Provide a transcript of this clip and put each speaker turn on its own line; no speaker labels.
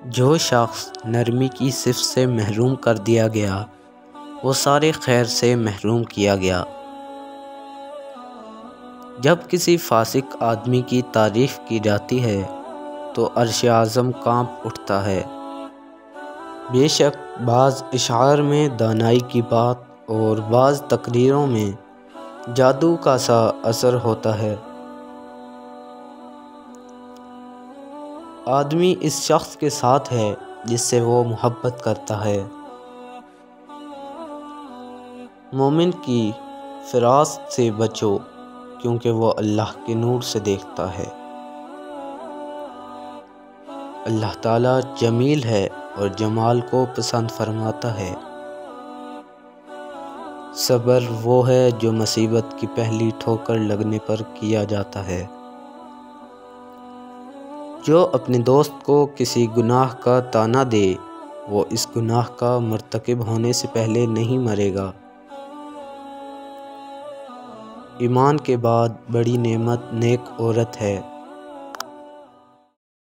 جو شخص نرمی کی صفت سے محروم کر دیا گیا وہ سارے خیر سے محروم کیا گیا۔ جب کسی فاسق آدمی کی تعریف کی جاتی ہے تو عرش اعظم کانپ اٹھتا ہے۔ بے شک بعض اشعار میں دانائی کی بات اور بعض تقریروں میں جادو کا سا اثر ہوتا ہے۔ آدمی اس شخص کے ساتھ ہے جس سے وہ محبت کرتا ہے۔ مومن کی فراست سے بچو کیونکہ وہ اللہ کے نور سے دیکھتا ہے۔ اللہ تعالیٰ جمیل ہے اور جمال کو پسند فرماتا ہے۔ صبر وہ ہے جو مصیبت کی پہلی ٹھوکر لگنے پر کیا جاتا ہے۔ جو اپنے دوست کو کسی گناہ کا طعنہ دے وہ اس گناہ کا مرتکب ہونے سے پہلے نہیں مرے گا۔ ایمان کے بعد بڑی نعمت نیک عورت ہے۔